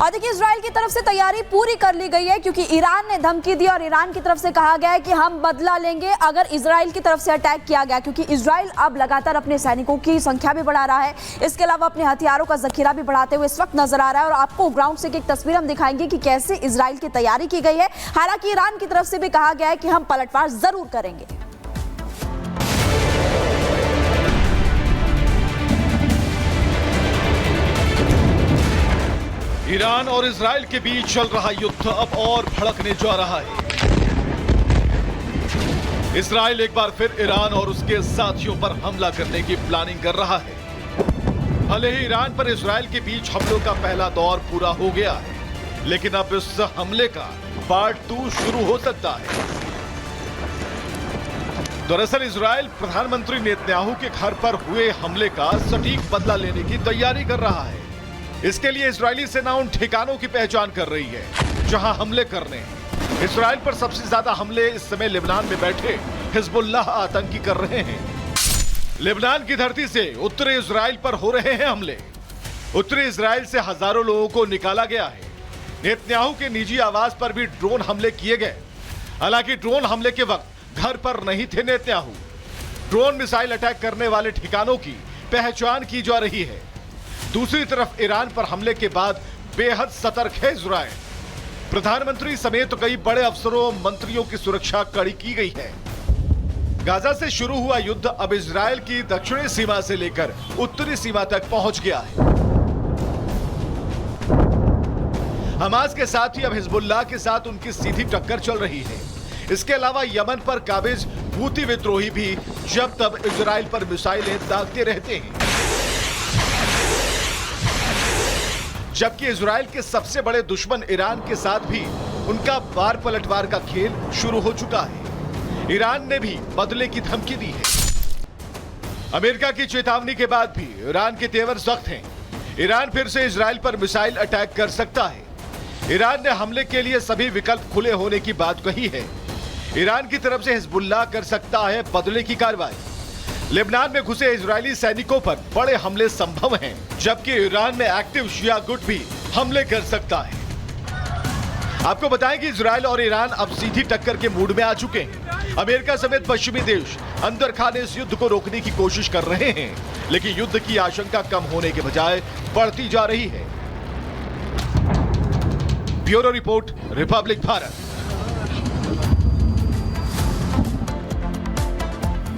और देखिए इजराइल की तरफ से तैयारी पूरी कर ली गई है, क्योंकि ईरान ने धमकी दी और ईरान की तरफ से कहा गया है कि हम बदला लेंगे अगर इजराइल की तरफ से अटैक किया गया, क्योंकि इजराइल अब लगातार अपने सैनिकों की संख्या भी बढ़ा रहा है, इसके अलावा अपने हथियारों का जखीरा भी बढ़ाते हुए इस वक्त नजर आ रहा है। और आपको ग्राउंड से एक तस्वीर हम दिखाएंगे कि कैसे इजराइल की तैयारी की गई है। हालांकि ईरान की तरफ से भी कहा गया है कि हम पलटवार जरूर करेंगे। ईरान और इजराइल के बीच चल रहा युद्ध अब और भड़कने जा रहा है। इजराइल एक बार फिर ईरान और उसके साथियों पर हमला करने की प्लानिंग कर रहा है। भले ही ईरान पर इजराइल के बीच हमलों का पहला दौर पूरा हो गया है, लेकिन अब इस हमले का पार्ट 2 शुरू हो सकता है। दरअसल इजराइल प्रधानमंत्री नेतन्याहू के घर पर हुए हमले का सटीक बदला लेने की तैयारी कर रहा है। इसके लिए इजरायली सेना उन ठिकानों की पहचान कर रही है जहां हमले करने हैं। इजराइल पर सबसे ज्यादा हमले इस समय लेबनान में बैठे हिजबुल्लाह आतंकी कर रहे हैं। लेबनान की धरती से उत्तरी इजराइल पर हो रहे हैं हमले। उत्तरी इजराइल से हजारों लोगों को निकाला गया है। नेतन्याहू के निजी आवास पर भी ड्रोन हमले किए गए। हालांकि ड्रोन हमले के वक्त घर पर नहीं थे नेतन्याहू। ड्रोन मिसाइल अटैक करने वाले ठिकानों की पहचान की जा रही है। दूसरी तरफ ईरान पर हमले के बाद बेहद सतर्क है इजराइल। प्रधानमंत्री समेत कई बड़े अफसरों मंत्रियों की सुरक्षा कड़ी की गई है। गाजा से शुरू हुआ युद्ध अब इजराइल की दक्षिणी सीमा से लेकर उत्तरी सीमा तक पहुंच गया है। हमास के साथ ही अब हिजबुल्लाह के साथ उनकी सीधी टक्कर चल रही है। इसके अलावा यमन पर काबिज हूती विद्रोही भी जब तब इजराइल पर मिसाइलें दागते रहते हैं। जबकि इजराइल के सबसे बड़े दुश्मन ईरान के साथ भी उनका बार पलटवार का खेल शुरू हो चुका है। ईरान ने भी बदले की धमकी दी है। अमेरिका की चेतावनी के बाद भी ईरान के तेवर सख्त हैं। ईरान फिर से इजराइल पर मिसाइल अटैक कर सकता है। ईरान ने हमले के लिए सभी विकल्प खुले होने की बात कही है। ईरान की तरफ से हिजबुल्लाह कर सकता है बदले की कार्रवाई। लेबनान में घुसे इजरायली सैनिकों पर बड़े हमले संभव हैं, जबकि ईरान में एक्टिव शिया गुट भी हमले कर सकता है। आपको बताएं कि इजराइल और ईरान अब सीधी टक्कर के मूड में आ चुके हैं। अमेरिका समेत पश्चिमी देश अंदर खाने इस युद्ध को रोकने की कोशिश कर रहे हैं, लेकिन युद्ध की आशंका कम होने के बजाय बढ़ती जा रही है। Bureau report, Republic Bharat.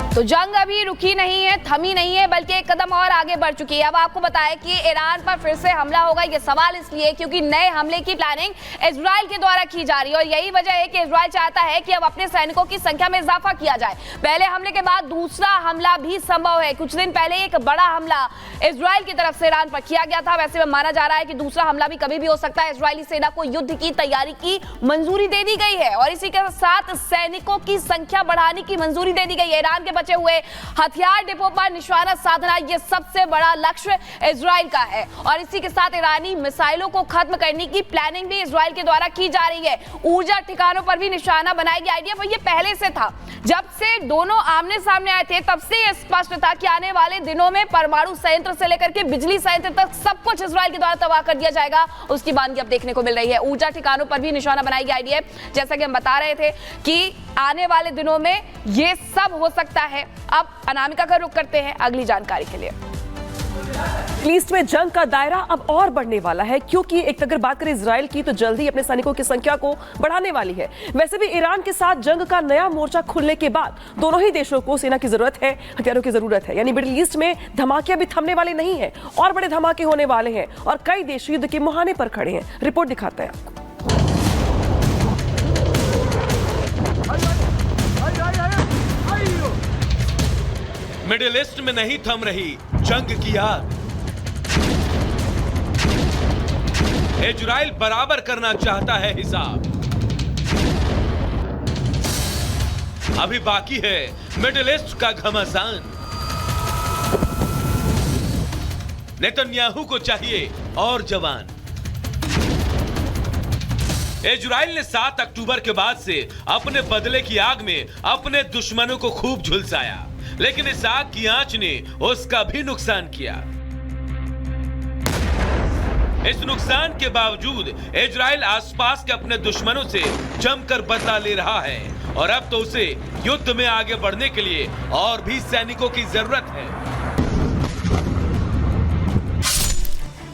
तो जंग अभी रुकी नहीं है, थमी नहीं है, बल्कि एक कदम और आगे बढ़ चुकी है। अब आपको बताएं कि ईरान पर फिर से हमला होगा। ये सवाल इसलिए क्योंकि नए हमले की प्लानिंग इजराइल के द्वारा की जा रही है और यही वजह है कि इजराइल चाहता है कि अब अपने सैनिकों की संख्या में इजाफा किया जाए। पहले हमले के बाद दूसरा हमला भी संभव है। कुछ दिन पहले एक बड़ा हमला इजराइल की तरफ से ईरान पर किया गया था। वैसे में माना जा रहा है कि दूसरा हमला भी कभी भी हो सकता है। इजरायली सेना को युद्ध की तैयारी की मंजूरी दे दी गई है और इसी के साथ सैनिकों की संख्या बढ़ाने की मंजूरी दे दी गई है। ईरान के बचे हुए हथियार डिपो पर निशाना साधना ये सबसे बड़ा लक्ष्य इजराइल का है और इसी के साथ ईरानी मिसाइलों को खत्म करने की प्लानिंग भी इजराइल के द्वारा की जा रही है। ऊर्जा ठिकानों पर भी निशाना बनाएगी। आइडिया ये पहले से था। जब से दोनों आमने सामने आए थे तब से यह स्पष्ट था कि आने वाले दिनों में परमाणु संयंत्र से लेकर के बिजली संयंत्र तक सब कुछ इजराइल के द्वारा तबाह कर दिया जाएगा। उसकी बात अब देखने को मिल रही है। ऊर्जा ठिकानों पर भी निशाना बनाएगी आईडीएफ। जैसा कि हम बता रहे थे कि आने वाले दिनों में ये सब हो सकता है। अब अनामिका का रुख करते हैं अगली जानकारी के लिए। ईस्ट में जंग का दायरा अब और बढ़ने वाला है, क्योंकि एक अगर बात करें इजराइल की तो जल्द ही अपने सैनिकों की संख्या को बढ़ाने वाली है। वैसे भी ईरान के साथ जंग का नया मोर्चा खुलने के बाद दोनों ही देशों को सेना की जरूरत है, हथियारों की जरूरत है। यानी मिडिल ईस्ट में धमाके अभी थमने वाले नहीं है और बड़े धमाके होने वाले हैं और कई देश युद्ध के मुहाने पर खड़े हैं। रिपोर्ट दिखाते हैं आपको। मिडिल ईस्ट में नहीं थम रही जंग की आग। इजराइल बराबर करना चाहता है हिसाब। अभी बाकी है मिडिल ईस्ट का घमासान। नेतन्याहू को चाहिए और जवान। इजराइल ने 7 अक्टूबर के बाद से अपने बदले की आग में अपने दुश्मनों को खूब झुलसाया, लेकिन इस आग की आंच ने उसका भी नुकसान किया। इस नुकसान के बावजूद इजराइल आसपास के अपने दुश्मनों से जमकर बदला ले रहा है और अब तो उसे युद्ध में आगे बढ़ने के लिए और भी सैनिकों की जरूरत है।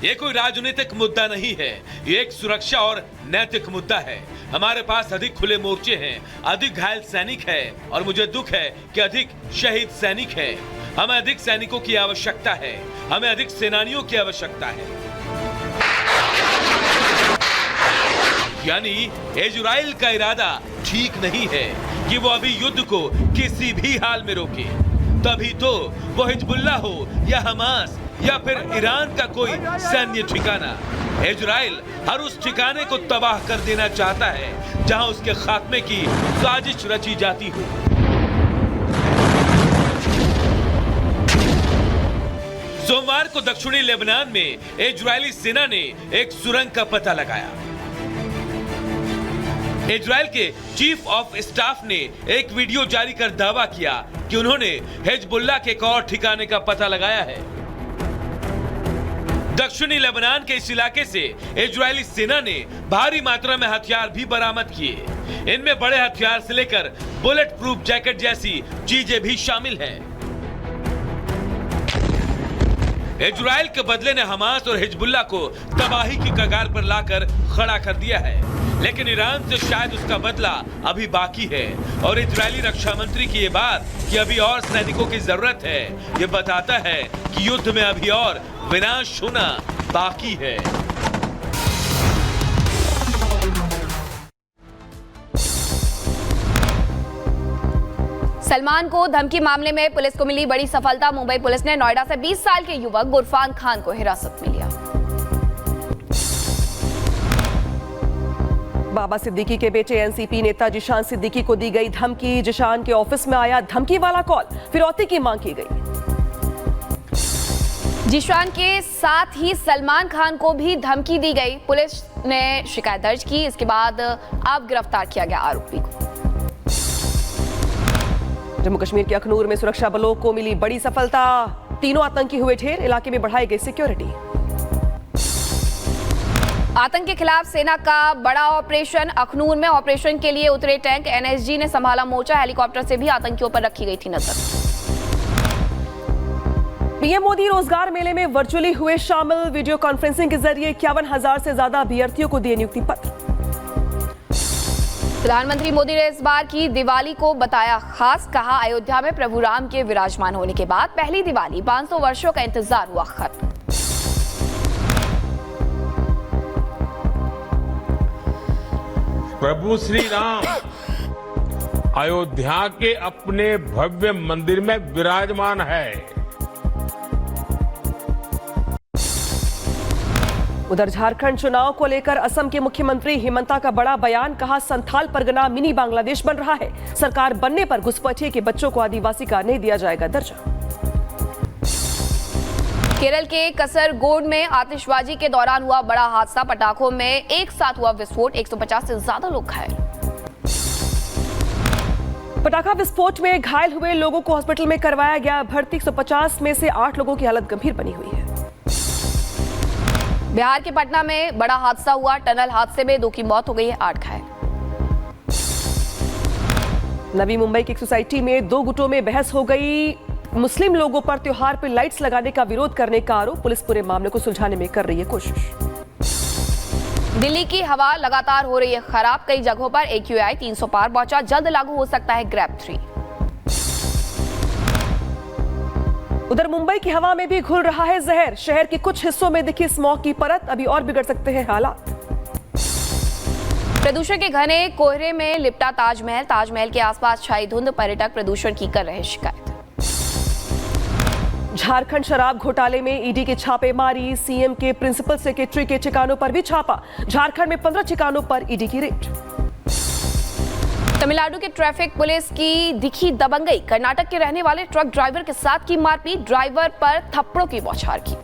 ये कोई राजनीतिक मुद्दा नहीं है, ये एक सुरक्षा और नैतिक मुद्दा है। हमारे पास अधिक खुले मोर्चे हैं, अधिक घायल सैनिक है और मुझे दुख है कि अधिक शहीद सैनिक है। हमें अधिक सैनिकों की आवश्यकता है, हमें अधिक सेनानियों की आवश्यकता है। यानी इजराइल का इरादा ठीक नहीं है कि वो अभी युद्ध को किसी भी हाल में रोके। तभी तो वो हिजबुल्लाह हो या हमास या फिर ईरान का कोई सैन्य ठिकाना, इजराइल हर उस ठिकाने को तबाह कर देना चाहता है जहां उसके खात्मे की साजिश रची जाती हो। सोमवार को दक्षिणी लेबनान में इजरायली सेना ने एक सुरंग का पता लगाया। इजराइल के चीफ ऑफ स्टाफ ने एक वीडियो जारी कर दावा किया कि उन्होंने हिजबुल्लाह के एक और ठिकाने का पता लगाया है। दक्षिणी लेबनान के इस इलाके से इजरायली सेना ने भारी मात्रा में हथियार भी बरामद किए। इनमें बड़े हथियार से लेकर बुलेट प्रूफ जैकेट जैसी चीजें भी शामिल हैं। इजराइल के बदले ने हमास और हिजबुल्लाह को तबाही की कगार पर लाकर खड़ा कर दिया है, लेकिन ईरान से शायद उसका बदला अभी बाकी है। और इजरायली रक्षा मंत्री की ये बात कि अभी और सैनिकों की जरूरत है, ये बताता है कि युद्ध में अभी और विनाश होना बाकी है। सलमान को धमकी मामले में पुलिस को मिली बड़ी सफलता। मुंबई पुलिस ने नोएडा से 20 साल के युवक गुरफान खान को हिरासत में लिया। बाबा सिद्दीकी के बेटे एनसीपी नेता जिशान सिद्दीकी को दी गई धमकी। जिशान के ऑफिस में आया धमकी वाला कॉल, फिरौती की मांग की गई। जिशान के साथ ही सलमान खान को भी धमकी दी गई। पुलिस ने शिकायत दर्ज की, इसके बाद अब गिरफ्तार किया गया आरोपी को। जम्मू कश्मीर के अखनूर में सुरक्षा बलों को मिली बड़ी सफलता। तीनों आतंकी हुए ढेर, इलाके में बढ़ाई गई सिक्योरिटी। आतंक के खिलाफ सेना का बड़ा ऑपरेशन। अखनूर में ऑपरेशन के लिए उतरे टैंक, एनएसजी ने संभाला मोर्चा। हेलीकॉप्टर से भी आतंकियों पर रखी गई थी नजर। पीएम मोदी रोजगार मेले में वर्चुअली हुए शामिल। वीडियो कॉन्फ्रेंसिंग के जरिए 51,000 से ज्यादा अभ्यर्थियों को दिए नियुक्ति पत्र। प्रधानमंत्री मोदी ने इस बार की दिवाली को बताया खास, कहा अयोध्या में प्रभु राम के विराजमान होने के बाद पहली दिवाली, 500 वर्षों का इंतजार हुआ खत्म। प्रभु श्री राम अयोध्या के अपने भव्य मंदिर में विराजमान है। उधर झारखंड चुनाव को लेकर असम के मुख्यमंत्री हिमंता का बड़ा बयान, कहा संथाल परगना मिनी बांग्लादेश बन रहा है। सरकार बनने पर घुसपैठिए के बच्चों को आदिवासी का नहीं दिया जाएगा दर्जा। केरल के कसरगोड में आतिशबाजी के दौरान हुआ बड़ा हादसा। पटाखों में एक साथ हुआ विस्फोट, 150 से ज्यादा लोग घायल। पटाखा विस्फोट में घायल हुए लोगों को हॉस्पिटल में करवाया गया भर्ती। 150 में से 8 लोगों की हालत गंभीर बनी हुई है। बिहार के पटना में बड़ा हादसा हुआ। टनल हादसे में 2 की मौत हो गई है, 8 घायल। नवी मुंबई की एक सोसाइटी में 2 गुटों में बहस हो गई। मुस्लिम लोगों पर त्योहार पर लाइट्स लगाने का विरोध करने का आरोप। पुलिस पूरे मामले को सुलझाने में कर रही है कोशिश। दिल्ली की हवा लगातार हो रही है खराब। कई जगहों पर AQI 300 पार पहुंचा। जल्द लागू हो सकता है ग्रैब 3। उधर मुंबई की हवा में भी घुल रहा है जहर। शहर के कुछ हिस्सों में दिखी स्मॉग की परत, अभी और बिगड़ सकते हैं हालात। प्रदूषण के घने कोहरे में लिपटा ताजमहल। ताजमहल के आसपास छाई धुंध, पर्यटक प्रदूषण की कर रहे शिकायत। झारखंड शराब घोटाले में ईडी की छापेमारी। सीएम के प्रिंसिपल सेक्रेटरी के ठिकानों पर भी छापा। झारखंड में 15 ठिकानों पर ईडी की रेड। तमिलनाडु के ट्रैफिक पुलिस की दिखी दबंगई। कर्नाटक के रहने वाले ट्रक ड्राइवर के साथ की मारपीट, ड्राइवर पर थप्पड़ों की बौछार की।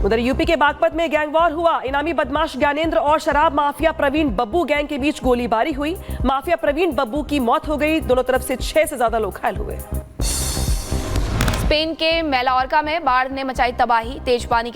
उधर यूपी के बागपत में गैंगवॉर हुआ। इनामी बदमाश ज्ञानेंद्र और शराब माफिया प्रवीण बब्बू गैंग के बीच गोलीबारी हुई। माफिया प्रवीण बब्बू की मौत हो गई। दोनों तरफ से 6 से ज्यादा लोग घायल हुए। स्पेन के मैलार्का में बाढ़ ने मचाई तबाही। तेज पानी